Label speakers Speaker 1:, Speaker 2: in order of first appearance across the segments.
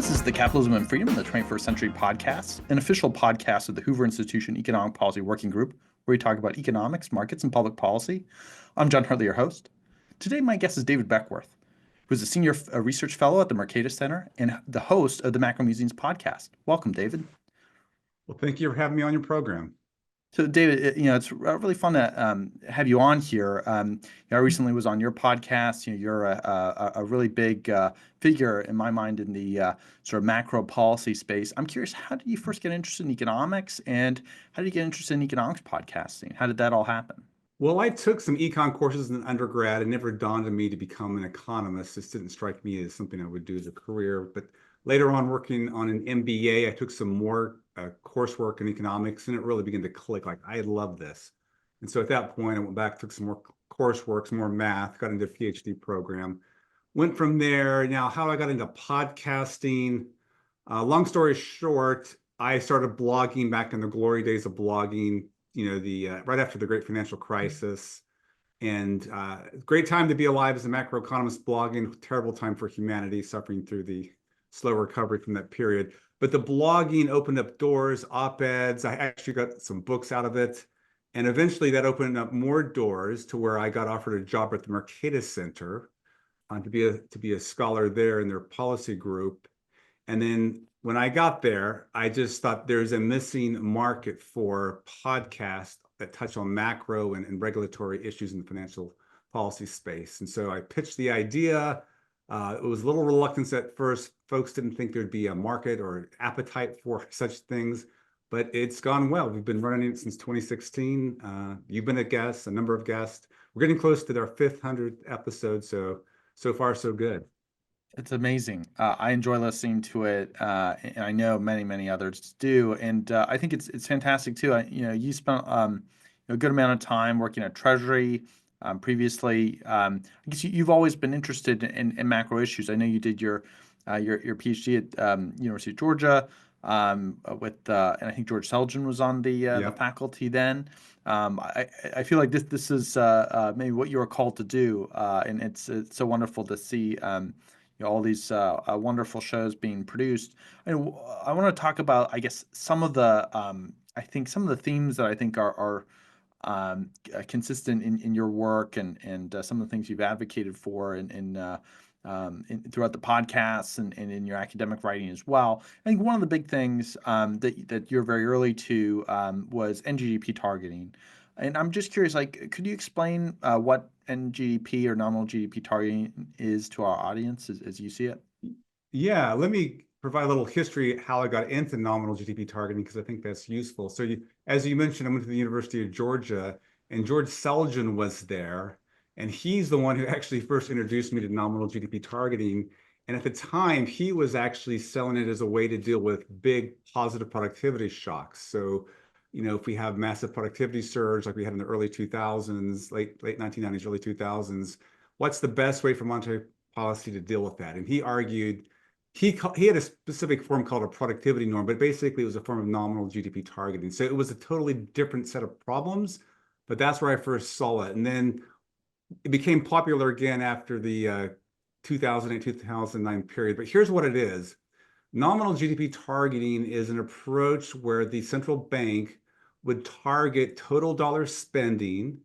Speaker 1: This is the Capitalism and Freedom in the 21st Century podcast, an official podcast of the Hoover Institution Economic Policy Working Group, where we talk about economics, markets, and public policy. I'm John Hartley, your host. Today, my guest is David Beckworth, who is a senior research fellow at the Mercatus Center and the host of the Macro Musings podcast. Welcome, David.
Speaker 2: Well, thank you for having me on your program.
Speaker 1: So, David, it's really fun to have you on here. I recently was on your podcast. You're a really big figure in my mind in the sort of macro policy space. I'm curious, how did you first get interested in economics, and how did you get interested in economics podcasting? How did that all happen?
Speaker 2: Well, I took some econ courses in undergrad. It never dawned on me to become an economist. This didn't strike me as something I would do as a career. But later on, working on an MBA, I took some more coursework in economics, and it really began to click. Like, I love this. And so at that point, I went back, took some more coursework, some more math, got into a PhD program, went from there. Now, how I got into podcasting, long story short, I started blogging back in the glory days of blogging, right after the great financial crisis. And great time to be alive as a macroeconomist blogging, terrible time for humanity, suffering through the slow recovery from that period. But the blogging opened up doors, op-eds. I actually got some books out of it. And eventually that opened up more doors to where I got offered a job at the Mercatus Center to be a scholar there in their policy group. And then when I got there, I just thought there's a missing market for podcasts that touch on macro and regulatory issues in the financial policy space. And so I pitched the idea. It was a little reluctance at first. Folks didn't think there'd be a market or appetite for such things, but it's gone well. We've been running it since 2016. You've been a guest, a number of guests. We're getting close to our 500th episode, so far so good.
Speaker 1: It's amazing. I enjoy listening to it, and I know many others do. And I think it's fantastic too. You spent a good amount of time working at Treasury previously. I guess you've always been interested in macro issues. I know you did your PhD at University of Georgia with, and I think George Selgin was on the faculty then. I feel like this is maybe what you were called to do, and it's so wonderful to see. All these wonderful shows being produced. I want to talk about, I guess, some of the themes that I think are consistent in your work and some of the things you've advocated for throughout the podcasts and in your academic writing as well. I think one of the big things that you're very early to was NGDP targeting. And I'm just curious, could you explain what NGDP or nominal GDP targeting is to our audience as you see it?
Speaker 2: Yeah, let me provide a little history how I got into nominal GDP targeting, because I think that's useful. So as you mentioned, I went to the University of Georgia, and George Selgin was there, and he's the one who actually first introduced me to nominal GDP targeting. And at the time, he was actually selling it as a way to deal with big positive productivity shocks. So if we have massive productivity surge like we had in the early 2000s, late 1990s, early 2000s, what's the best way for monetary policy to deal with that? And he argued, he had a specific form called a productivity norm, but basically it was a form of nominal GDP targeting. So it was a totally different set of problems, but that's where I first saw it. And then it became popular again after the 2008-2009 period. But here's what it is. Nominal GDP targeting is an approach where the central bank would target total dollar spending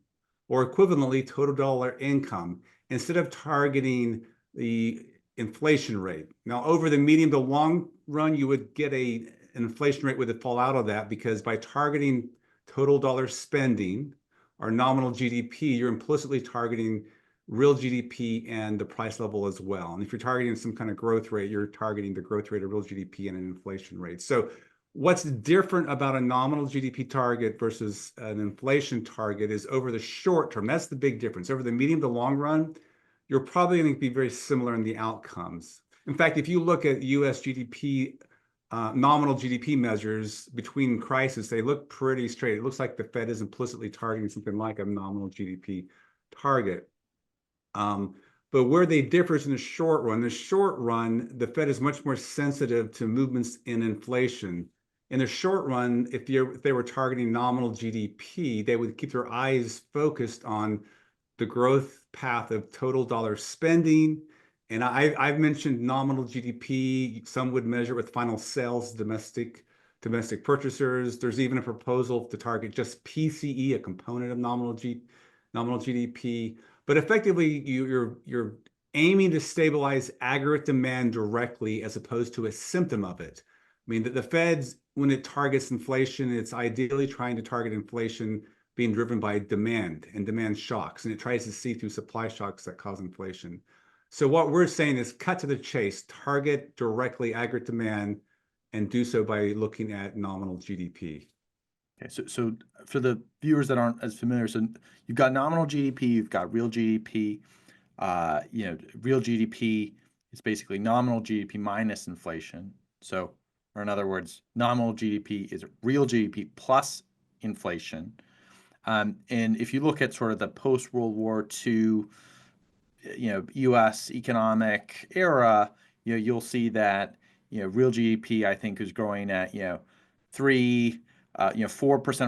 Speaker 2: or equivalently total dollar income instead of targeting the inflation rate. Now, over the medium to long run, you would get an inflation rate would fall out of that, because by targeting total dollar spending or nominal GDP, you're implicitly targeting real GDP and the price level as well. And if you're targeting some kind of growth rate, you're targeting the growth rate of real GDP and an inflation rate. So what's different about a nominal GDP target versus an inflation target is over the short term. That's the big difference. Over the medium to long run, you're probably going to be very similar in the outcomes. In fact, if you look at US GDP, nominal GDP measures between crises, they look pretty straight. It looks like the Fed is implicitly targeting something like a nominal GDP target. But where they differ is in the short run. The short run, the Fed is much more sensitive to movements in inflation. In the short run, if they were targeting nominal GDP, they would keep their eyes focused on the growth path of total dollar spending And I've mentioned nominal GDP. Some would measure with final sales, domestic purchasers. There's even a proposal to target just PCE, a component of nominal GDP. But effectively, you're aiming to stabilize aggregate demand directly as opposed to a symptom of it. I mean, the Fed's, when it targets inflation, it's ideally trying to target inflation being driven by demand and demand shocks, and it tries to see through supply shocks that cause inflation. So what we're saying is cut to the chase, target directly aggregate demand, and do so by looking at nominal GDP.
Speaker 1: Okay, so for the viewers that aren't as familiar, so you've got nominal GDP, you've got real GDP. Real GDP is basically nominal GDP minus inflation. So, or in other words, nominal GDP is real GDP plus inflation. And if you look at sort of the post-World War II, U.S. economic era, you'll see that, real GDP, I think, is growing at, 4%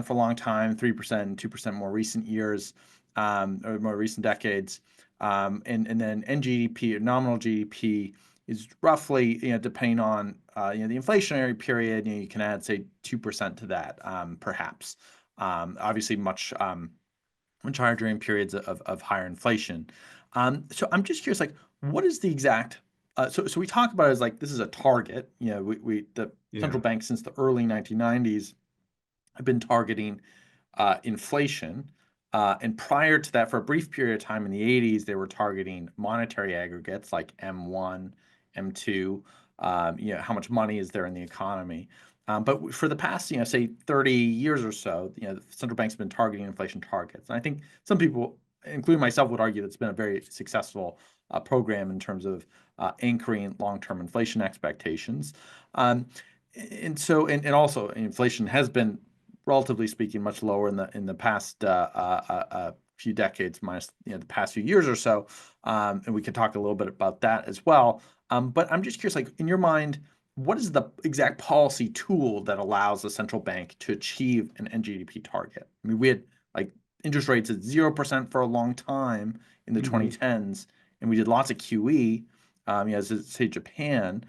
Speaker 1: for a long time, 3%, 2% more recent years, or more recent decades. And then NGDP, or nominal GDP, is roughly, depending on, the inflationary period, you can add, say, 2% to that, perhaps. Obviously much higher during periods of higher inflation. So I'm just curious, like, what is the exact, so we talk about it as like, this is a target, the central bank since the early 1990s have been targeting inflation. And prior to that, for a brief period of time in the 80s, they were targeting monetary aggregates like M1, M2, how much money is there in the economy. But for the past, say 30 years or so, the central bank's been targeting inflation targets. And I think some people, including myself, would argue that it's been a very successful program in terms of anchoring long-term inflation expectations. And also inflation has been, relatively speaking, much lower in the past few decades, minus the past few years or so. And we can talk a little bit about that as well. But I'm just curious, like, in your mind, what is the exact policy tool that allows the central bank to achieve an NGDP target? I mean, we had like interest rates at 0% for a long time in the 2010s, and we did lots of QE, as say Japan,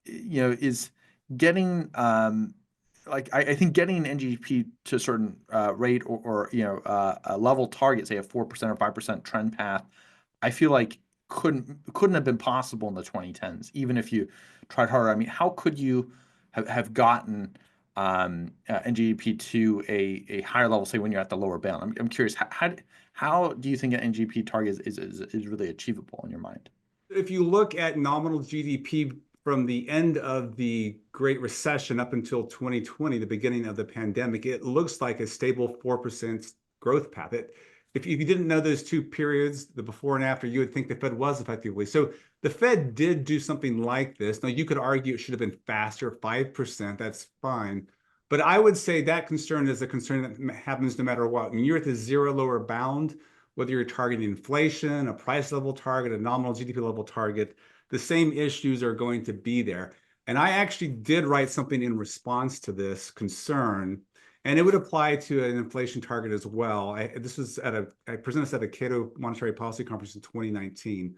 Speaker 1: is getting I think getting NGDP to a certain rate or a level target, say a 4% or 5% trend path, I feel like couldn't have been possible in the 2010s, even if you tried harder. I mean, how could you have gotten NGDP to a higher level, say when you're at the lower bound? I'm curious, how do you think an NGDP target is really achievable in your mind?
Speaker 2: If you look at nominal GDP from the end of the Great Recession up until 2020, the beginning of the pandemic, it looks like a stable 4% growth path. If you didn't know those two periods, the before and after, you would think the Fed was effectively. So the Fed did do something like this. Now, you could argue it should have been faster, 5%, that's fine. But I would say that concern is a concern that happens no matter what. When you're at the zero lower bound, whether you're targeting inflation, a price level target, a nominal GDP level target, the same issues are going to be there. And I actually did write something in response to this concern, and it would apply to an inflation target as well. I presented this at a Cato Monetary Policy Conference in 2019.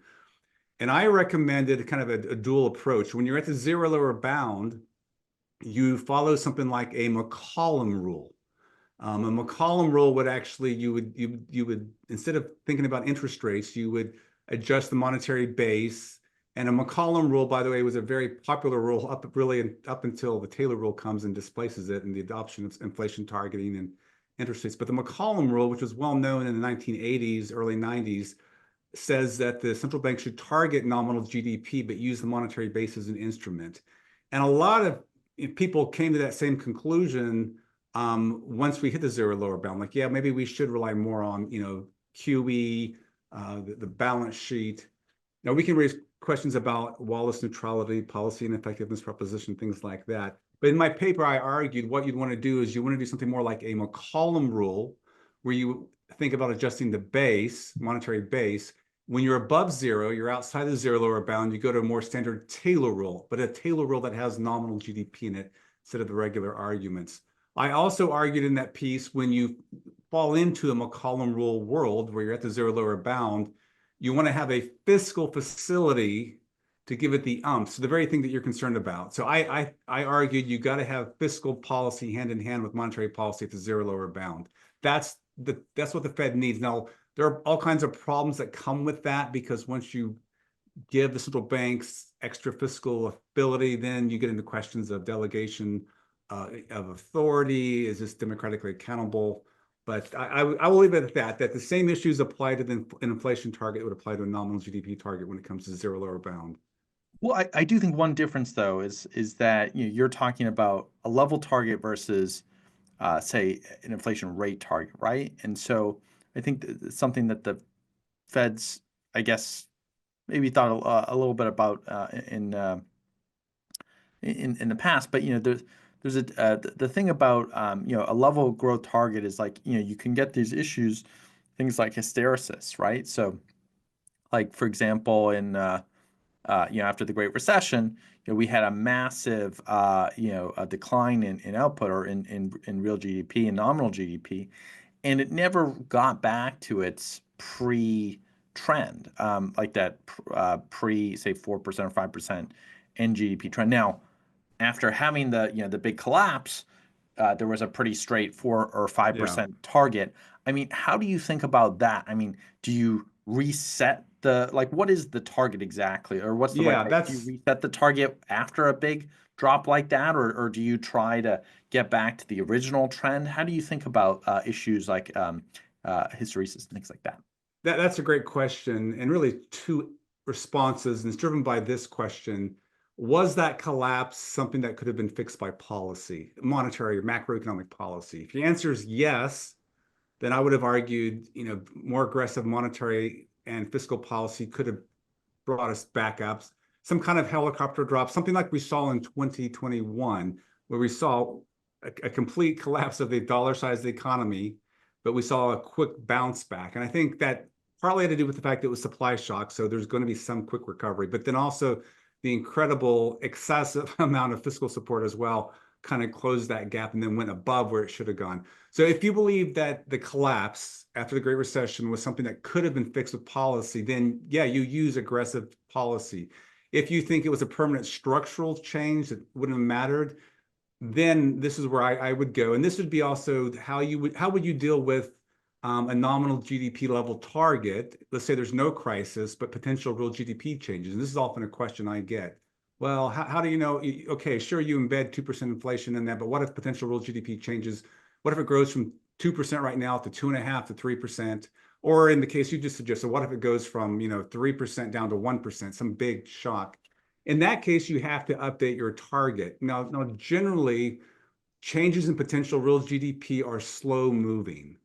Speaker 2: And I recommended kind of a dual approach. When you're at the zero lower bound, you follow something like a McCollum rule. A McCollum rule would actually, you would instead of thinking about interest rates, you would adjust the monetary base. And a McCollum rule, by the way, was a very popular rule up until the Taylor rule comes and displaces it and the adoption of inflation targeting and interest rates. But the McCollum rule, which was well known in the 1980s, early 90s, says that the central bank should target nominal GDP, but use the monetary base as an instrument. And a lot of people came to that same conclusion once we hit the zero lower bound. Like, yeah, maybe we should rely more on, QE, the balance sheet. Now, we can raise questions about Wallace neutrality, policy and effectiveness proposition, things like that. But in my paper, I argued what you'd want to do is you want to do something more like a McCollum rule, where you think about adjusting the base, monetary base. When you're above zero, you're outside the zero lower bound, you go to a more standard Taylor rule, but a Taylor rule that has nominal GDP in it instead of the regular arguments. I also argued in that piece, when you fall into a McCollum rule world where you're at the zero lower bound, you want to have a fiscal facility to give it the so the very thing that you're concerned about. So I argued you got to have fiscal policy hand in hand with monetary policy at the zero lower bound. That's what the Fed needs. Now, there are all kinds of problems that come with that, because once you give the central banks extra fiscal ability, then you get into questions of delegation of authority. Is this democratically accountable? But I will leave it at that the same issues apply to an inflation target would apply to a nominal GDP target when it comes to zero lower bound.
Speaker 1: Well, I do think one difference though is that you're talking about a level target versus say an inflation rate target, right? And so I think it's something that the Fed's, I guess, maybe thought a little bit about in the past. But there's the thing about a level growth target is like you can get these issues, things like hysteresis, right? So like for example after the Great Recession, we had a massive, a decline in output or in real GDP and nominal GDP, and it never got back to its pre-trend, like that pre, say, 4% or 5% in GDP trend. Now, after having the big collapse, there was a pretty straight 4 or 5% target. I mean, how do you think about that? I mean, do you reset what is the target exactly, or what's the right
Speaker 2: Yeah,
Speaker 1: way? Do you
Speaker 2: that's
Speaker 1: reset the target after a big drop like that, or do you try to get back to the original trend? How do you think about issues like hysteresis and things like that?
Speaker 2: that's a great question, and really two responses, and it's driven by this question. Was that collapse something that could have been fixed by policy, monetary or macroeconomic policy? If your answer is yes, then I would have argued, more aggressive monetary and fiscal policy could have brought us back up. Some kind of helicopter drop, something like we saw in 2021, where we saw a complete collapse of the dollar-sized economy, but we saw a quick bounce back. And I think that partly had to do with the fact that it was supply shock, so there's going to be some quick recovery, but then also the incredible excessive amount of fiscal support as well kind of closed that gap and then went above where it should have gone. So if you believe that the collapse after the Great Recession was something that could have been fixed with policy, then yeah, you use aggressive policy. If you think it was a permanent structural change that wouldn't have mattered, then this is where I would go. And this would be also how would you deal with a nominal GDP level target? Let's say there's no crisis, but potential real GDP changes. And this is often a question I get. Well, how do you know? Okay, sure, you embed 2% inflation in that, but what if potential real GDP changes? What if it grows from 2% right now to 2.5% to 3%? Or in the case you just suggested, what if it goes from 3% down to 1%, some big shock? In that case, you have to update your target. Now generally, changes in potential real GDP are slow moving.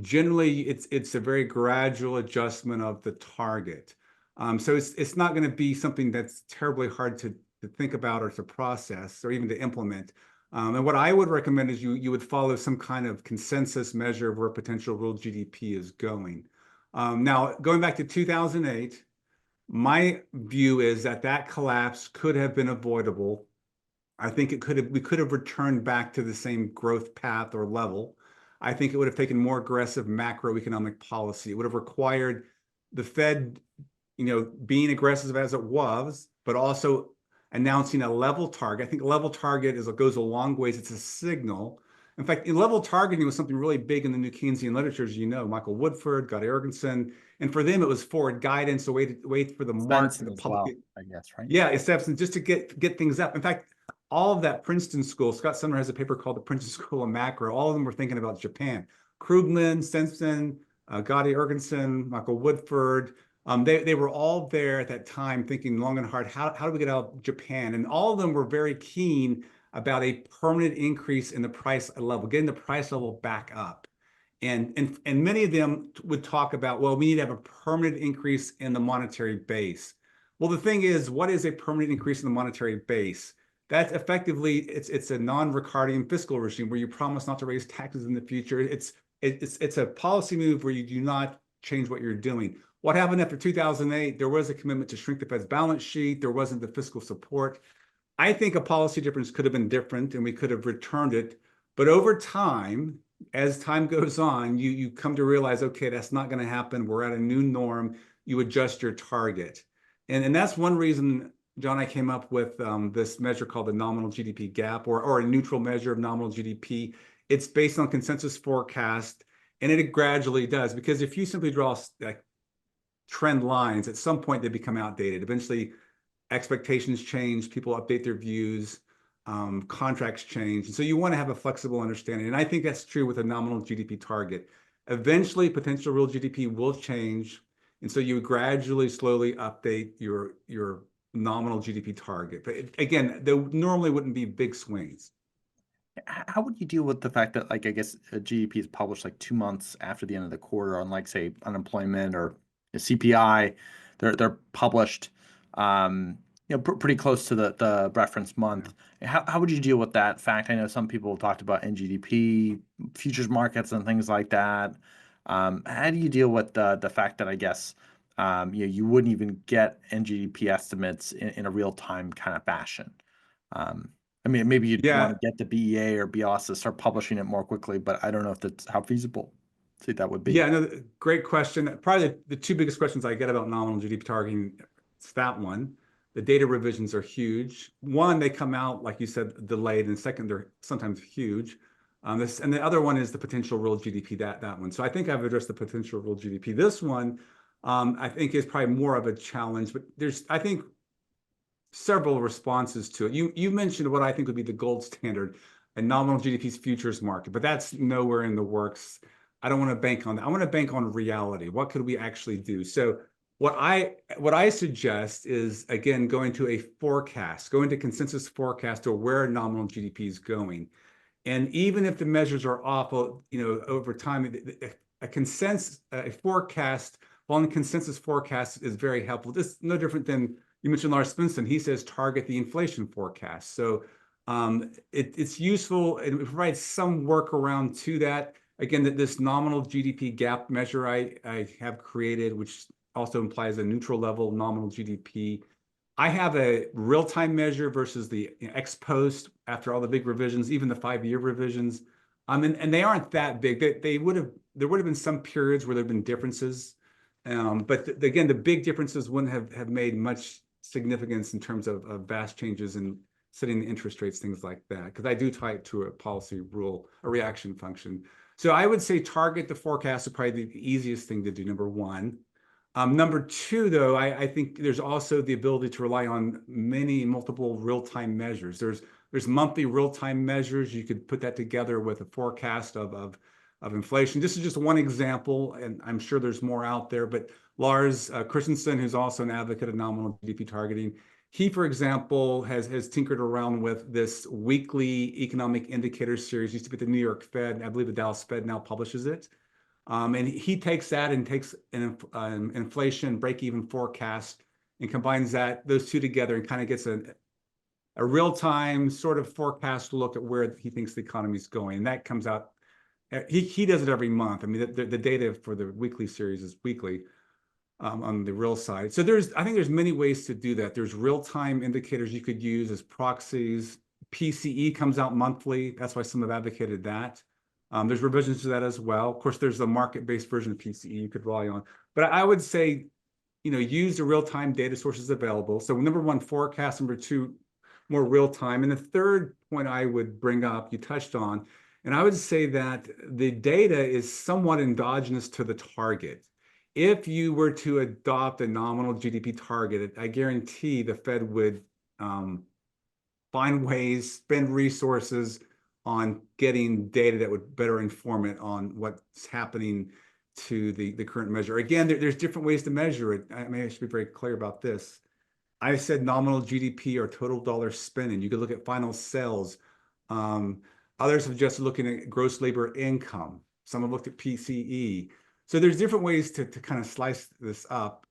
Speaker 2: Generally, it's a very gradual adjustment of the target. So it's not going to be something that's terribly hard to think about or to process or even to implement. And what I would recommend is you would follow some kind of consensus measure of where potential real GDP is going. Now, going back to 2008, my view is that collapse could have been avoidable. I think we could have returned back to the same growth path or level. I think it would have taken more aggressive macroeconomic policy. It would have required the Fed, being aggressive as it was, but also announcing a level target. I think a level target goes a long ways. It's a signal. In fact, level targeting was something really big in the New Keynesian literature, as you know, Michael Woodford, Gottie Ergensen, and for them it was forward guidance, a way to wait for the market, the public,
Speaker 1: well, I guess, right?
Speaker 2: Yeah, it's just to get things up. In fact, all of that Princeton school, Scott Sumner has a paper called the Princeton School of Macro. All of them were thinking about Japan. Krugman, Simpson, Gottie Ergensen, Michael Woodford. They were all there at that time thinking long and hard, how do we get out of Japan? And all of them were very keen about a permanent increase in the price level, getting the price level back up. And many of them would talk about, well, we need to have a permanent increase in the monetary base. Well, the thing is, what is a permanent increase in the monetary base? That's effectively, it's a non-Ricardian fiscal regime where you promise not to raise taxes in the future. It's a policy move where you do not change what you're doing. What happened after 2008? There was a commitment to shrink the Fed's balance sheet. There wasn't the fiscal support. I think a policy difference could have been different and we could have returned it. But over time, as time goes on, you come to realize, okay, that's not going to happen. We're at a new norm. you adjust your target. And that's one reason, John, I came up with this measure called the nominal GDP gap, or a neutral measure of nominal GDP. It's based on consensus forecast, and it gradually does, because if you simply draw like trend lines, at some point they become outdated. Eventually, expectations change, people update their views, contracts change. And so you want to have a flexible understanding. And I think that's true with a nominal GDP target. Eventually, potential real GDP will change. And so you gradually, slowly update your nominal GDP target. But again, there normally wouldn't be big swings.
Speaker 1: How would you deal with the fact that, like, I guess GDP is published like 2 months after the end of the quarter on, like, say, unemployment or the CPI? They're published, pretty close to the reference month. How would you deal with that fact? I know some people talked about NGDP, futures markets, and things like that. How do you deal with the fact that, I guess, you wouldn't even get NGDP estimates in a real time kind of fashion? Um, I mean, maybe you'd want
Speaker 2: Yeah,
Speaker 1: to get the BEA or BIAS to start publishing it more quickly, but I don't know if that's how feasible that would be.
Speaker 2: yeah, no, great question. Probably the two biggest questions I get about nominal GDP targeting, it's that one. The data revisions are huge. One, they come out, like you said, delayed, and second, they're sometimes huge. And the other one is the potential real GDP, that one. So I think I've addressed the potential real GDP. This one, I think is probably more of a challenge, but there's, I think, several responses to it. You mentioned what I think would be the gold standard, a nominal GDP's futures market, but that's nowhere in the works. I don't want to bank on that. I want to bank on reality. What could we actually do? So what I suggest is, again, going to a forecast, going to consensus forecast or where nominal GDP is going. And even if the measures are off, over time, a forecast, following consensus forecast is very helpful. This is no different than you mentioned Lars Svensson. He says target the inflation forecast. So it's useful, and it provides some workaround to that. Again, that this nominal GDP gap measure I have created, which also implies a neutral level nominal GDP. I have a real-time measure versus the ex post after all the big revisions, even the 5-year revisions. And they aren't that big. There would have been some periods where there have been differences. But again, the big differences wouldn't have made much significance in terms of vast changes in setting the interest rates, things like that, because I do tie it to a policy rule, a reaction function. So I would say target the forecast is probably the easiest thing to do, number one. Number two, though, I think there's also the ability to rely on multiple real-time measures. There's monthly real-time measures. You could put that together with a forecast of inflation. This is just one example, and I'm sure there's more out there, but Lars Christensen, who's also an advocate of nominal GDP targeting, he, for example, has tinkered around with this weekly economic indicator series. Used to be the New York Fed. I believe the Dallas Fed now publishes it. And he takes that and takes an inflation break-even forecast and combines those two together and kind of gets a real-time sort of forecast look at where he thinks the economy is going. And that comes out. He does it every month. I mean, the data for the weekly series is weekly on the real side. So I think there's many ways to do that. There's real-time indicators you could use as proxies. PCE comes out monthly. That's why some have advocated that. There's revisions to that as well. Of course, there's a market-based version of PCE you could rely on. But I would say, use the real-time data sources available. So number one, forecast. Number two, more real-time. And the third point I would bring up, you touched on, and I would say that the data is somewhat endogenous to the target. If you were to adopt a nominal GDP target, I guarantee the Fed would find ways, spend resources on getting data that would better inform it on what's happening to the current measure. Again, there's different ways to measure it. I should be very clear about this. I said nominal GDP or total dollar spending. You could look at final sales. Others have just looking at gross labor income. Some have looked at PCE. So there's different ways to kind of slice this up,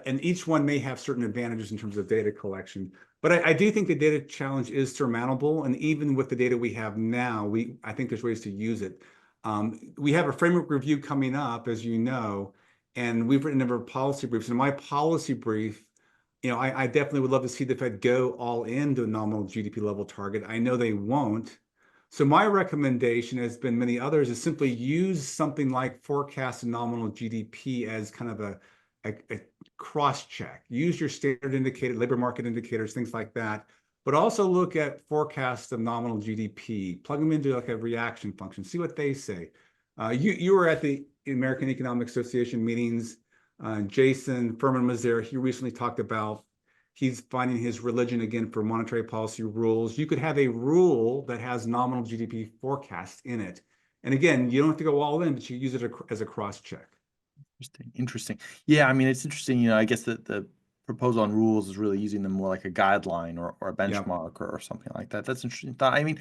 Speaker 2: and each one may have certain advantages in terms of data collection. But I do think the data challenge is surmountable, and even with the data we have now, I think there's ways to use it. We have a framework review coming up, as you know, and we've written a number of policy briefs. In my policy brief, I definitely would love to see the Fed go all into a nominal GDP level target. I know they won't. So my recommendation has been many others is simply use something like forecast and nominal GDP as kind of a cross-check. Use your standard indicator, labor market indicators, things like that, but also look at forecasts of nominal GDP. Plug them into like a reaction function. See what they say. You were at the American Economic Association meetings. Jason Furman was there. He recently talked about he's finding his religion again for monetary policy rules. You could have a rule that has nominal GDP forecast in it. And again, you don't have to go all in, but you use it as a cross check.
Speaker 1: Interesting. Interesting. Yeah, I mean, it's interesting. I guess that the proposal on rules is really using them more like a guideline or a
Speaker 2: Yep.
Speaker 1: benchmark or something like that. That's interesting thought. I mean,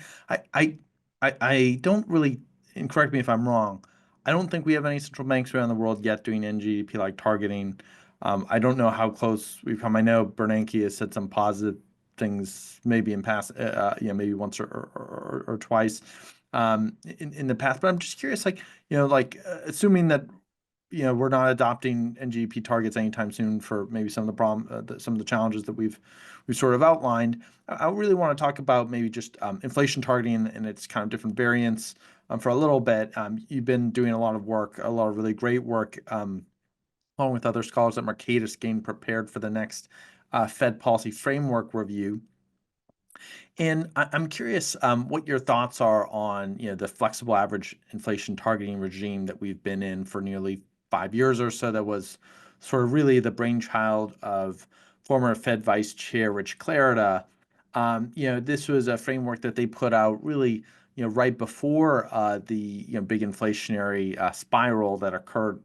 Speaker 1: I don't really, and correct me if I'm wrong, I don't think we have any central banks around the world yet doing NGDP like targeting. I don't know how close we've come. I know Bernanke has said some positive things, maybe in past, maybe once or twice in the past. But I'm just curious, like, assuming that we're not adopting NGDP targets anytime soon for maybe some of some of the challenges that we've sort of outlined. I really want to talk about maybe just inflation targeting and its kind of different variants for a little bit. You've been doing a lot of work, a lot of really great work, along with other scholars at Mercatus, getting prepared for the next Fed policy framework review. And I'm curious what your thoughts are on the flexible average inflation targeting regime that we've been in for nearly 5 years or so. That was sort of really the brainchild of former Fed Vice Chair Rich Clarida. This was a framework that they put out really right before the big inflationary spiral that occurred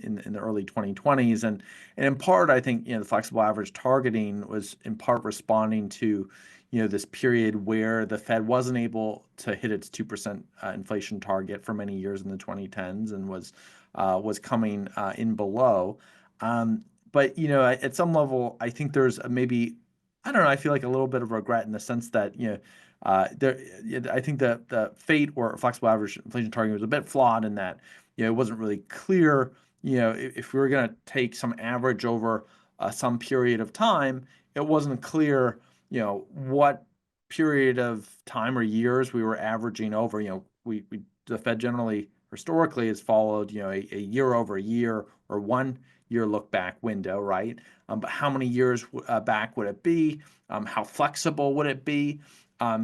Speaker 1: in the early 2020s, and in part I think the flexible average targeting was in part responding to this period where the Fed wasn't able to hit its 2% inflation target for many years in the 2010s and was coming in below. But at some level, I think there's maybe, I don't know, I feel like a little bit of regret in the sense that I think that the FATE or flexible average inflation target was a bit flawed in that it wasn't really clear if we were going to take some average over some period of time, it wasn't clear what period of time or years we were averaging over. The Fed generally historically has followed a year over a year or 1 year look back window, right? But how many years back would it be? How flexible would it be?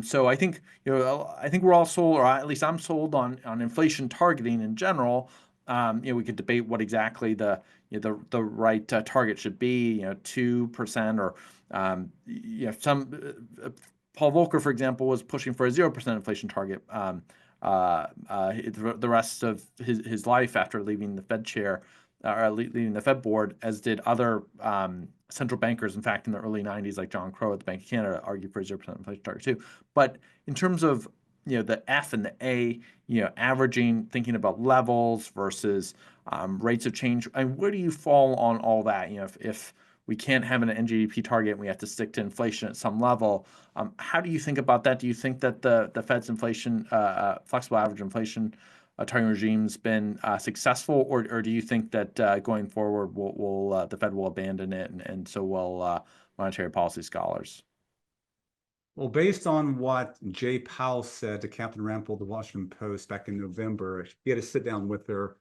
Speaker 1: So I think we're all sold, or at least I'm sold on inflation targeting in general. We could debate what exactly the right target should be, 2% or some Paul Volcker, for example, was pushing for a 0% inflation target the rest of his life after leaving the Fed chair or leaving the Fed board, as did other central bankers. In fact, in the early 90s, like John Crow at the Bank of Canada, argued for a 0% inflation target too. But in terms of the F and the A, averaging, thinking about levels versus rates of change, and where do you fall on all that? If we can't have an NGDP target and we have to stick to inflation at some level, how do you think about that? Do you think that the Fed's inflation, flexible average inflation targeting regime's been successful, or do you think that going forward the Fed will abandon it, and so will monetary policy scholars?
Speaker 2: Well, based on what Jay Powell said to Captain Rampell, the Washington Post, back in November, he had to sit down with her,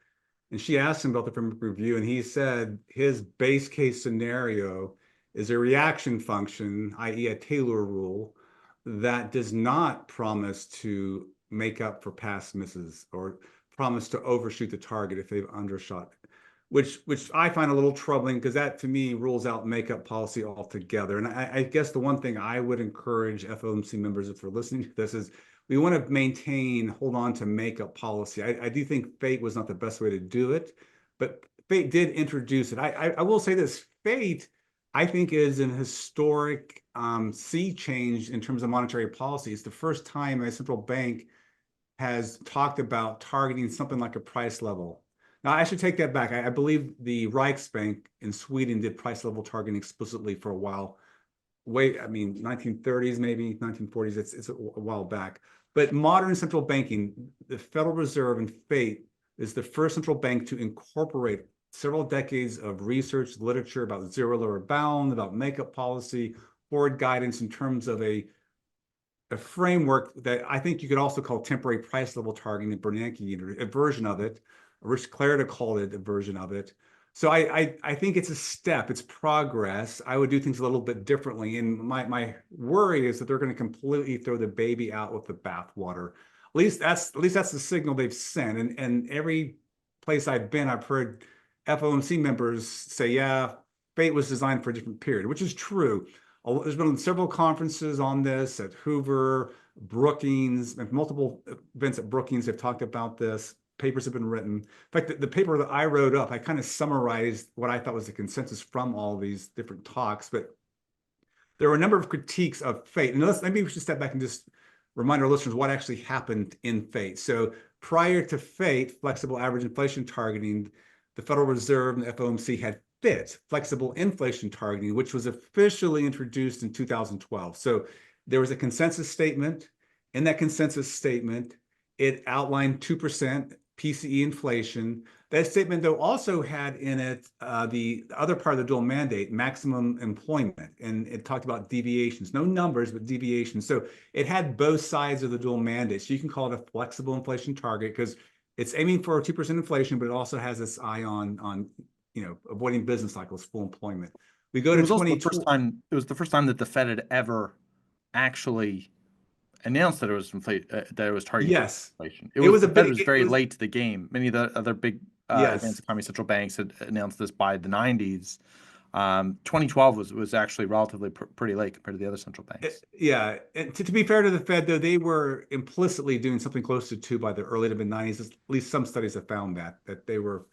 Speaker 2: and she asked him about the framework review, and he said his base case scenario is a reaction function, i.e. a Taylor rule, that does not promise to make up for past misses or promise to overshoot the target if they've undershot, which I find a little troubling, because that to me rules out makeup policy altogether. And I guess the one thing I would encourage FOMC members, if they're listening to this, is we want to hold on to makeup policy. I do think FATE was not the best way to do it, but FATE did introduce it. I will say this, FATE, I think, is an historic sea change in terms of monetary policy. It's the first time a central bank has talked about targeting something like a price level. Now, I should take that back. I believe the Riksbank in Sweden did price level targeting explicitly for a while. 1930s, maybe 1940s, it's a while back. But modern central banking, the Federal Reserve and FATE is the first central bank to incorporate several decades of research, literature about zero lower bound, about makeup policy, forward guidance in terms of a framework that I think you could also call temporary price level targeting. Bernanke, a version of it. Rich Clarida called it a version of it. So I think it's a step, it's progress. I would do things a little bit differently. And my worry is that they're going to completely throw the baby out with the bathwater. At least that's the signal they've sent. And every place I've been, I've heard FOMC members say, yeah, FATE was designed for a different period, which is true. There's been several conferences on this at Hoover, Brookings, and multiple events at Brookings have talked about this. Papers have been written. In fact, the paper that I wrote up, I kind of summarized what I thought was the consensus from all these different talks. But there were a number of critiques of FATE. And maybe we should step back and just remind our listeners what actually happened in FATE. So prior to FATE, flexible average inflation targeting, the Federal Reserve and the FOMC had FIT, flexible inflation targeting, which was officially introduced in 2012. So there was a consensus statement. In that consensus statement, it outlined 2% PCE inflation. That statement, though, also had in it the other part of the dual mandate, maximum employment, and it talked about deviations, no numbers, but deviations. So it had both sides of the dual mandate. So you can call it a flexible inflation target because it's aiming for 2% inflation, but it also has this eye on avoiding business cycles, full employment. We go
Speaker 1: It
Speaker 2: to
Speaker 1: was also the
Speaker 2: 2020.
Speaker 1: first time. It was the first time that the Fed had ever actually announced that it was that it was targeting
Speaker 2: Yes,
Speaker 1: inflation.
Speaker 2: it was a
Speaker 1: The Fed
Speaker 2: big.
Speaker 1: was
Speaker 2: It
Speaker 1: very
Speaker 2: was
Speaker 1: late to the game. Many of the other big advanced
Speaker 2: yes.
Speaker 1: economy central banks had announced this by the 90s. 2012 was actually relatively pretty late compared to the other central banks.
Speaker 2: Yeah, and to be fair to the Fed, though, they were implicitly doing something close to two by the early to mid 90s. At least some studies have found that they were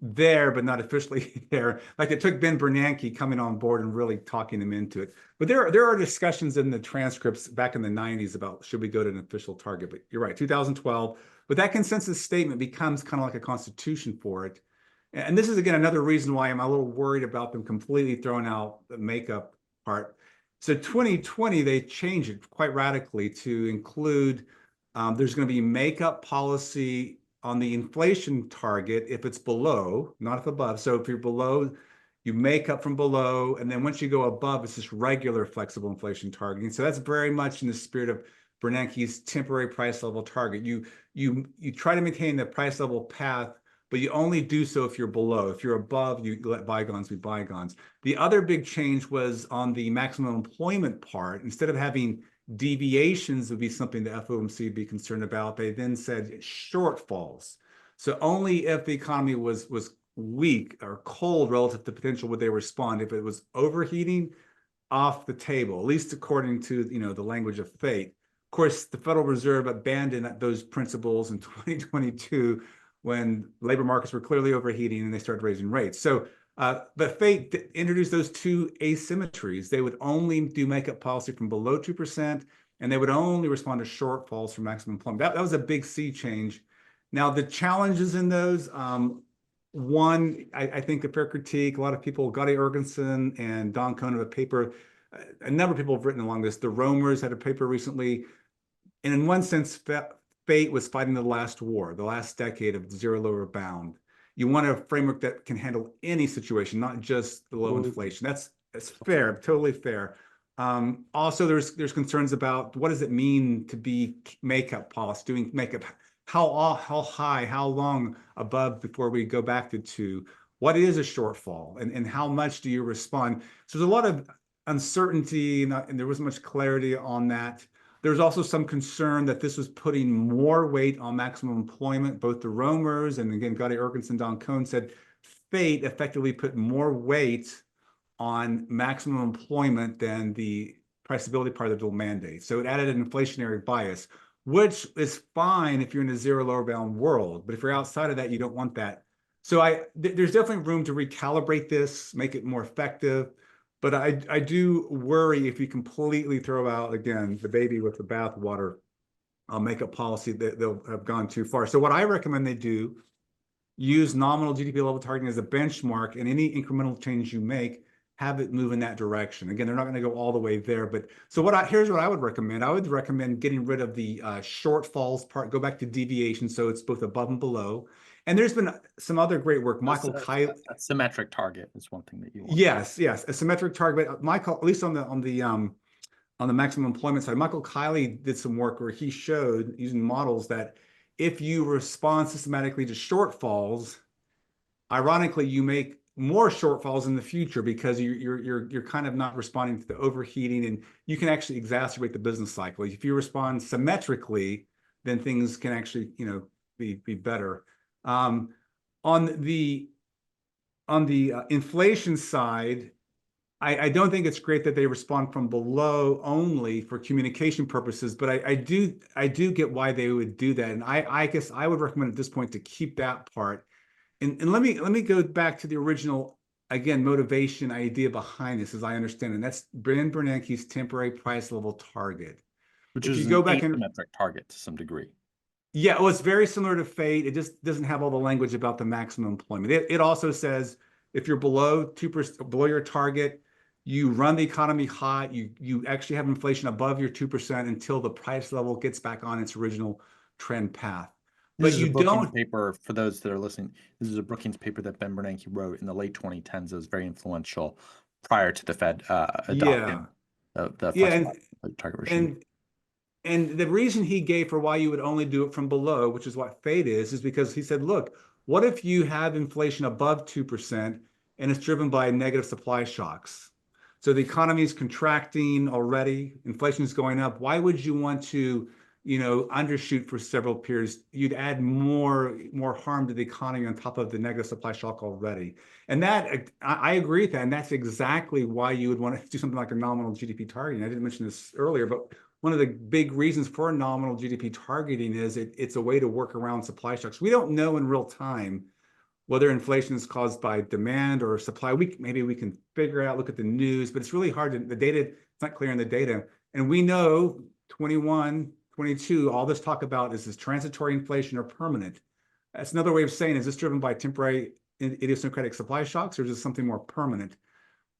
Speaker 2: there, but not officially there. Like it took Ben Bernanke coming on board and really talking them into it. But there are discussions in the transcripts back in the 90s about should we go to an official target. But you're right, 2012. But that consensus statement becomes kind of like a constitution for it. And this is, again, another reason why I'm a little worried about them completely throwing out the makeup part. So 2020, they changed it quite radically to include there's going to be makeup policy on the inflation target if it's below, not if above. So if you're below, you make up from below. And then once you go above, it's just regular flexible inflation targeting. So that's very much in the spirit of Bernanke's temporary price level target. You try to maintain the price level path, but you only do so if you're below. If you're above, you let bygones be bygones. The other big change was on the maximum employment part. Instead of having deviations would be something the FOMC would be concerned about. They then said shortfalls. So only if the economy was weak or cold relative to potential would they respond. If it was overheating, off the table, at least according to the language of FATE. Of course, the Federal Reserve abandoned those principles in 2022 when labor markets were clearly overheating and they started raising rates. So but FATE introduced those two asymmetries. They would only do makeup policy from below 2%, and they would only respond to shortfalls from maximum employment. That was a big sea change. Now, the challenges in those, one, I think a fair critique, a lot of people, Gadi Ergensen and Don Cohn have a paper, a number of people have written along this. The Romers had a paper recently, and in one sense, FATE was fighting the last war, the last decade of zero lower bound. You want a framework that can handle any situation, not just the low inflation. That's fair, totally fair. Also, there's concerns about what does it mean to be makeup policy, doing makeup. How high, how long above before we go back to two? What is a shortfall, and how much do you respond? So there's a lot of uncertainty, and there wasn't much clarity on that. There's also some concern that this was putting more weight on maximum employment. Both the Romers and again, Gadi Ergensen, Don Cohn said FATE effectively put more weight on maximum employment than the price stability part of the dual mandate. So it added an inflationary bias, which is fine if you're in a zero lower bound world. But if you're outside of that, you don't want that. So there's definitely room to recalibrate this, make it more effective. But I do worry if you completely throw out, again, the baby with the bathwater makeup policy, that they'll have gone too far. So what I recommend they do, use nominal GDP level targeting as a benchmark, and any incremental change you make, have it move in that direction. Again, they're not going to go all the way there, but so here's what I would recommend. I would recommend getting rid of the shortfalls part, go back to deviation, so it's both above and below. And there's been some other great work. Michael Kiley,
Speaker 1: A symmetric target is one thing that you want.
Speaker 2: yes, a symmetric target. But Michael, at least on the maximum employment side, Michael Kiley did some work where he showed using models that if you respond systematically to shortfalls, ironically, you make more shortfalls in the future because you're kind of not responding to the overheating, and you can actually exacerbate the business cycle. If you respond symmetrically, then things can actually, be better. Um, on the inflation side, I don't think it's great that they respond from below only for communication purposes, but I do get why they would do that. And I guess I would recommend at this point to keep that part. And let me go back to the original, again, motivation idea behind this, as I understand it. And that's Ben Bernanke's temporary price level target.
Speaker 1: which
Speaker 2: If you
Speaker 1: is
Speaker 2: go
Speaker 1: an
Speaker 2: back and
Speaker 1: asymmetric target to some degree.
Speaker 2: yeah, well, it's very similar to Fate. It just doesn't have all the language about the maximum employment. It also says if you're below 2%, below your target, you run the economy hot. You actually have inflation above your 2% until the price level gets back on its original trend path.
Speaker 1: This
Speaker 2: But
Speaker 1: is a
Speaker 2: you
Speaker 1: Brookings
Speaker 2: don't,
Speaker 1: paper for those that are listening. This is a Brookings paper that Ben Bernanke wrote in the late 2010s. It was very influential prior to the Fed adopting
Speaker 2: yeah,
Speaker 1: the
Speaker 2: yeah,
Speaker 1: flexible target regime.
Speaker 2: and And the reason he gave for why you would only do it from below, which is what Fed is because he said, look, what if you have inflation above 2% and it's driven by negative supply shocks? So the economy is contracting already, inflation is going up. Why would you want to, undershoot for several periods? You'd add more harm to the economy on top of the negative supply shock already. And that I agree with that. And that's exactly why you would want to do something like a nominal GDP target. And I didn't mention this earlier, but one of the big reasons for nominal GDP targeting is it's a way to work around supply shocks. We don't know in real time whether inflation is caused by demand or supply. Maybe we can figure out, look at the news, but it's really hard to, the data, it's not clear in the data. And we know 21, 22, all this talk about is this transitory inflation or permanent? That's another way of saying, is this driven by temporary idiosyncratic supply shocks, or is this something more permanent?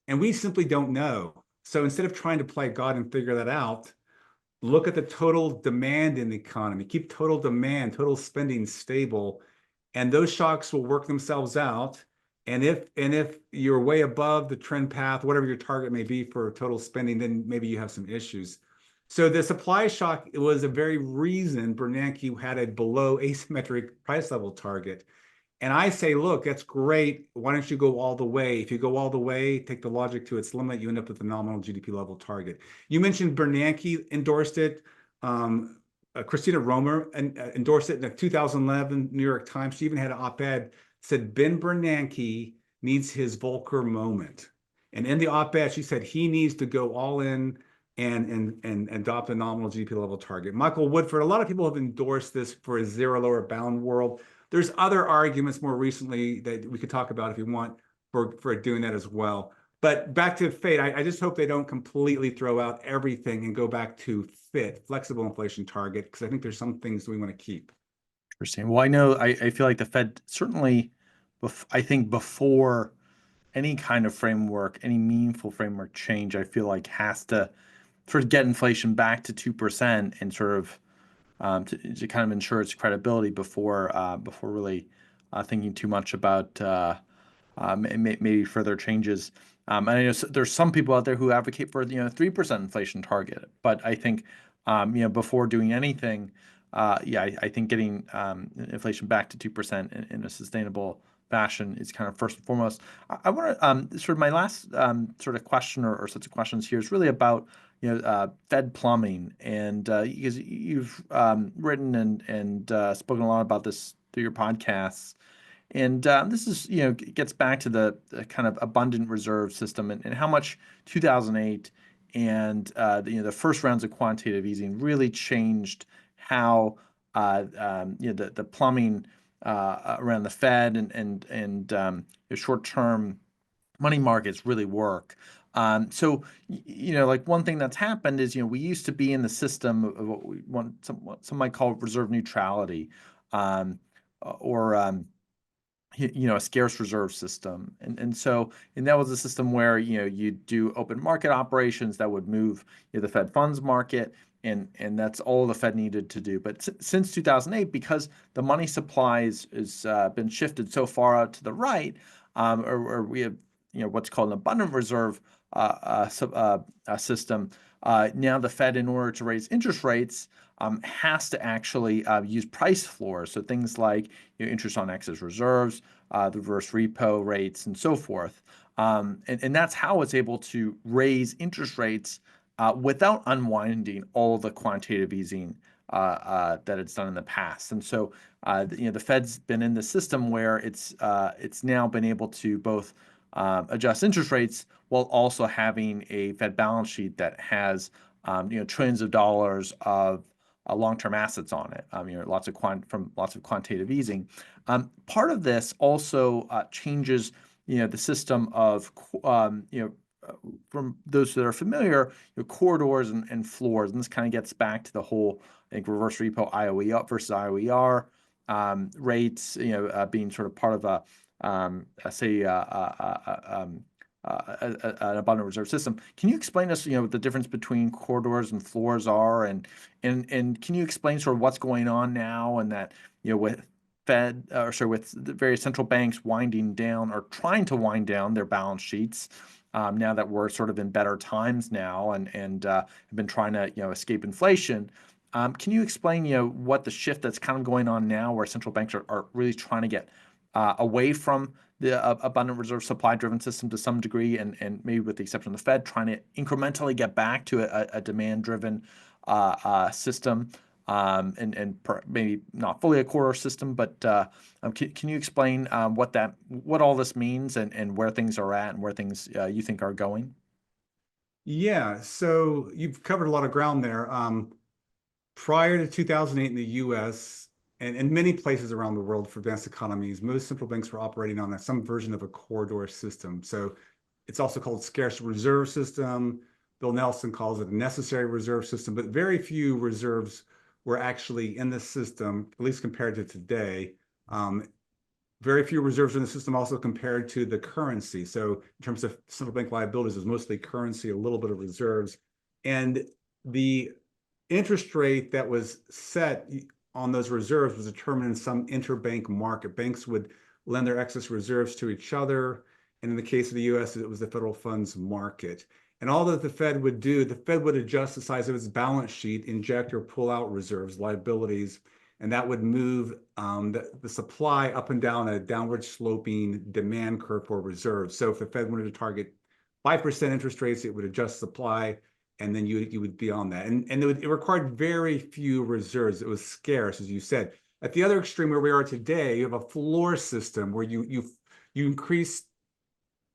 Speaker 2: And we simply don't know. So instead of trying to play God and figure that out, look at the total demand in the economy, keep total demand, total spending stable, and those shocks will work themselves out. And if you're way above the trend path, whatever your target may be for total spending, then maybe you have some issues. So the supply shock was a very reason Bernanke had a below asymmetric price level target. And I say, look, that's great. Why don't you go all the way? If you go all the way, take the logic to its limit, you end up with the nominal GDP level target. You mentioned Bernanke endorsed it. Christina Romer endorsed it in the 2011 New York Times. She even had an op-ed said Ben Bernanke needs his Volcker moment. And in the op-ed, she said he needs to go all in and adopt a nominal GDP level target. Michael Woodford, a lot of people have endorsed this for a zero lower bound world. There's other arguments more recently that we could talk about if you want for doing that as well. But back to Fate, I just hope they don't completely throw out everything and go back to FIT, flexible inflation target, because I think there's some things that we want to keep.
Speaker 1: Interesting. Well, I know I feel like the Fed certainly, I think before any kind of framework, any meaningful framework change, I feel like has to sort of get inflation back to 2% and sort of to kind of ensure its credibility before really thinking too much about maybe further changes. And I know there's some people out there who advocate for 3% inflation target, but I think before doing anything, I think getting inflation back to 2% in a sustainable fashion is kind of first and foremost. I want to sort of my last sort of question or sets of questions here is really about Fed plumbing, and because you've written and spoken a lot about this through your podcasts, and this is gets back to the kind of abundant reserve system and how much 2008 and the first rounds of quantitative easing really changed how the plumbing around the Fed and short-term money markets really work. So, like one thing that's happened is, we used to be in the system of what we want, some might call reserve neutrality, or a scarce reserve system. And that was a system where, you do open market operations that would move the Fed funds market. And that's all the Fed needed to do. But since 2008, because the money supply has been shifted so far out to the right, or we have what's called an abundant reserve system, Now the Fed, in order to raise interest rates, has to actually use price floors. So things like interest on excess reserves, the reverse repo rates, and so forth. And that's how it's able to raise interest rates without unwinding all the quantitative easing that it's done in the past. And so, the Fed's been in the system where it's now been able to both adjust interest rates while also having a Fed balance sheet that has trillions of dollars of long-term assets on it. Lots of quantitative easing. Part of this also changes the system of from those that are familiar, corridors and floors, and this kind of gets back to the whole, I think, reverse repo IOE up versus IOER rates, being sort of part of an abundant reserve system. Can you explain us, what the difference between corridors and floors are, and can you explain sort of what's going on now, and that with with the various central banks winding down or trying to wind down their balance sheets, now that we're sort of in better times now, and have been trying to escape inflation. Can you explain what the shift that's kind of going on now, where central banks are really trying to get away from the abundant reserve supply driven system to some degree, and maybe with the exception of the Fed, trying to incrementally get back to a demand driven system, maybe not fully a quarter system, but can you explain what all this means, and where things are at, and where things you think are going?
Speaker 2: Yeah, so you've covered a lot of ground there. Prior to 2008 in the US and many places around the world for advanced economies, most central banks were operating on some version of a corridor system. So it's also called scarce reserve system. Bill Nelson calls it a necessary reserve system, but very few reserves were actually in the system, at least compared to today. Very few reserves in the system also compared to the currency. So in terms of central bank liabilities, it was mostly currency, a little bit of reserves. And the interest rate that was set on those reserves was determined in some interbank market. Banks would lend their excess reserves to each other. And in the case of the US, it was the federal funds market. And all that the Fed would do, the Fed would adjust the size of its balance sheet, inject or pull out reserves, liabilities, and that would move the supply up and down a downward sloping demand curve for reserves. So if the Fed wanted to target 5% interest rates, it would adjust supply, and then you would be on that. And it required very few reserves. It was scarce, as you said. At the other extreme where we are today, you have a floor system where you increase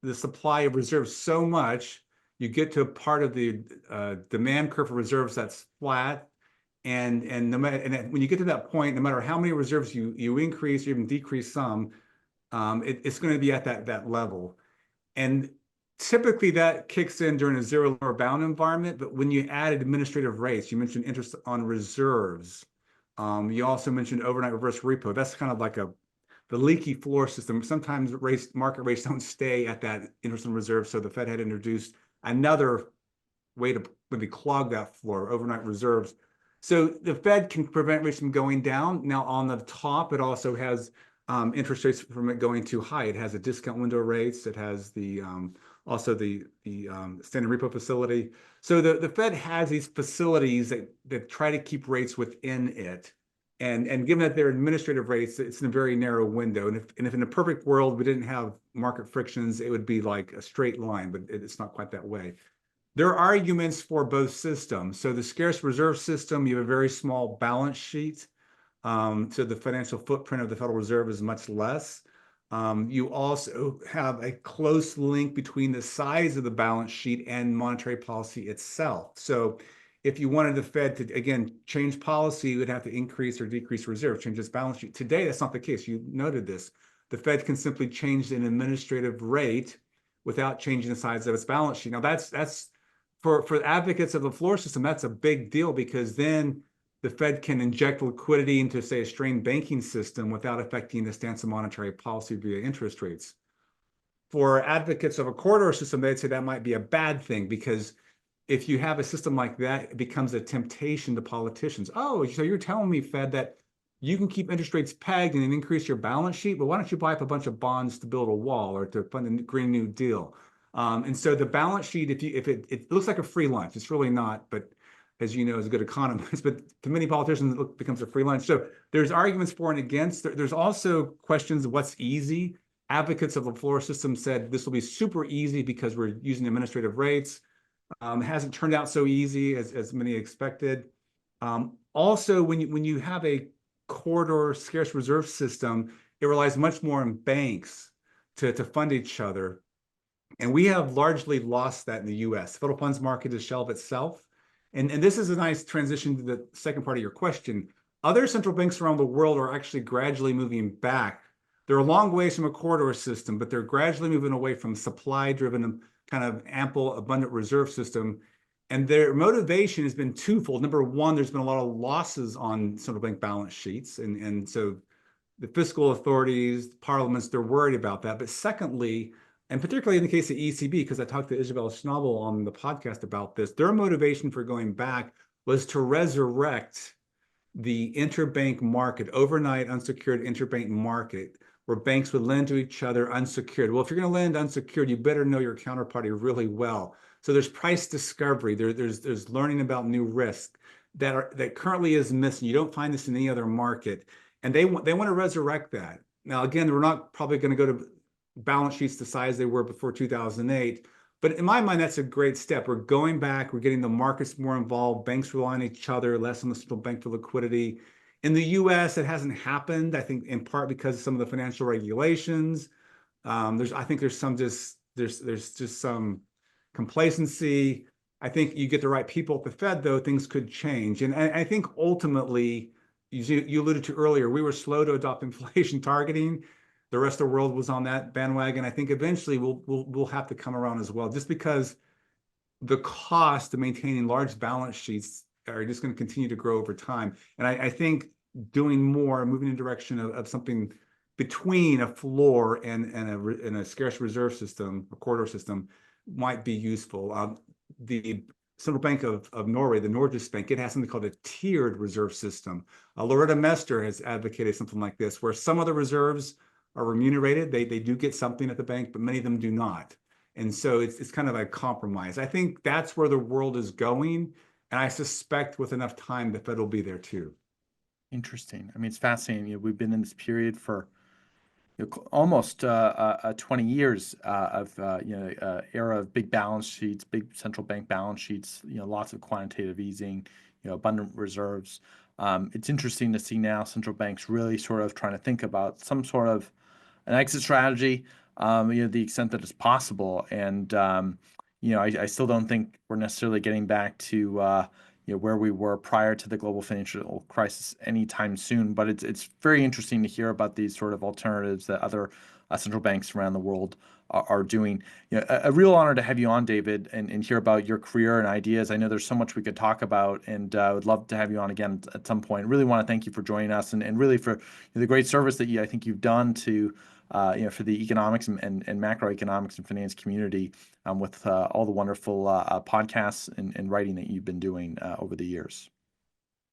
Speaker 2: the supply of reserves so much, you get to a part of the demand curve for reserves that's flat. And when you get to that point, no matter how many reserves you increase or even decrease some, it's going to be at that level. And typically that kicks in during a zero lower bound environment. But when you add administrative rates, you mentioned interest on reserves. You also mentioned overnight reverse repo. That's kind of like the leaky floor system. Sometimes market rates don't stay at that interest on reserves. So the Fed had introduced another way to maybe clog that floor, overnight reserves. So the Fed can prevent rates from going down. Now on the top, it also has interest rates from it going too high. It has a discount window rates. It has also the standard repo facility. So the Fed has these facilities that try to keep rates within it. And given that they're administrative rates, it's in a very narrow window. And if in a perfect world we didn't have market frictions, it would be like a straight line, but it's not quite that way. There are arguments for both systems. So the scarce reserve system, you have a very small balance sheet. So the financial footprint of the Federal Reserve is much less. You also have a close link between the size of the balance sheet and monetary policy itself. So if you wanted the Fed to, again, change policy, you would have to increase or decrease reserve, change its balance sheet. Today, that's not the case. You noted this. The Fed can simply change an administrative rate without changing the size of its balance sheet. Now, that's for advocates of the floor system, that's a big deal, because then the Fed can inject liquidity into, say, a strained banking system without affecting the stance of monetary policy via interest rates. For advocates of a corridor system, they'd say that might be a bad thing, because if you have a system like that, it becomes a temptation to politicians. Oh, so you're telling me, Fed, that you can keep interest rates pegged and increase your balance sheet, but why don't you buy up a bunch of bonds to build a wall or to fund a Green New Deal? And so the balance sheet, if it looks like a free lunch, it's really not, but as you know, as a good economist, but to many politicians, it becomes a free lunch. So there's arguments for and against. There's also questions of what's easy. Advocates of the floor system said this will be super easy because we're using administrative rates. It hasn't turned out so easy as many expected. Also, when you have a corridor scarce reserve system, it relies much more on banks to fund each other. And we have largely lost that in the US. The federal funds market has shelved itself. And this is a nice transition to the second part of your question. Other central banks around the world are actually gradually moving back. They're a long ways from a corridor system, but they're gradually moving away from supply-driven, kind of ample, abundant reserve system. And their motivation has been twofold. Number one, there's been a lot of losses on central bank balance sheets. And so the fiscal authorities, parliaments, they're worried about that. But secondly, and particularly in the case of ECB, because I talked to Isabel Schnabel on the podcast about this, their motivation for going back was to resurrect the interbank market, overnight unsecured interbank market, where banks would lend to each other unsecured. Well, if you're going to lend unsecured, you better know your counterparty really well. So there's price discovery, there's learning about new risk that currently is missing. You don't find this in any other market, and they want to resurrect that. Now, again, we're not probably going to go to balance sheets the size they were before 2008. But in my mind, that's a great step. We're going back, we're getting the markets more involved, banks rely on each other, less on the central bank for liquidity. In the US, it hasn't happened, I think in part because of some of the financial regulations. I think there's just some complacency. I think you get the right people at the Fed, though, things could change. And I think ultimately, you alluded to earlier, we were slow to adopt inflation targeting. The rest of the world was on that bandwagon. I think eventually we'll have to come around as well, just because the cost of maintaining large balance sheets are just going to continue to grow over time. And I think doing more, moving in the direction of something between a floor and a scarce reserve system, a corridor system, might be useful. The Central Bank of Norway, the Norges Bank, it has something called a tiered reserve system. Loretta Mester has advocated something like this, where some of the reserves are remunerated. They do get something at the bank, but many of them do not. And so it's kind of a compromise. I think that's where the world is going. And I suspect with enough time, the Fed will be there too.
Speaker 1: Interesting. I mean, it's fascinating. We've been in this period for almost 20 years of era of big balance sheets, big central bank balance sheets. Lots of quantitative easing, abundant reserves. It's interesting to see now central banks really sort of trying to think about some sort of an exit strategy, the extent that it's possible. And, I still don't think we're necessarily getting back to, where we were prior to the global financial crisis anytime soon. But it's very interesting to hear about these sort of alternatives that other central banks around the world are doing. A real honor to have you on, David, and hear about your career and ideas. I know there's so much we could talk about, and I would love to have you on again at some point. Really want to thank you for joining us, and really for the great service that I think you've done to for the economics and macroeconomics and finance community with all the wonderful podcasts and writing that you've been doing over the years.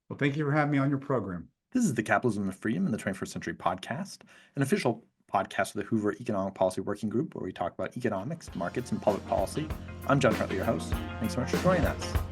Speaker 2: Well, thank you for having me on your program.
Speaker 1: This is the Capitalism of Freedom in the 21st Century podcast, an official podcast of the Hoover Economic Policy Working Group, where we talk about economics, markets, and public policy. I'm John Hartley, your host. Thanks so much for joining us.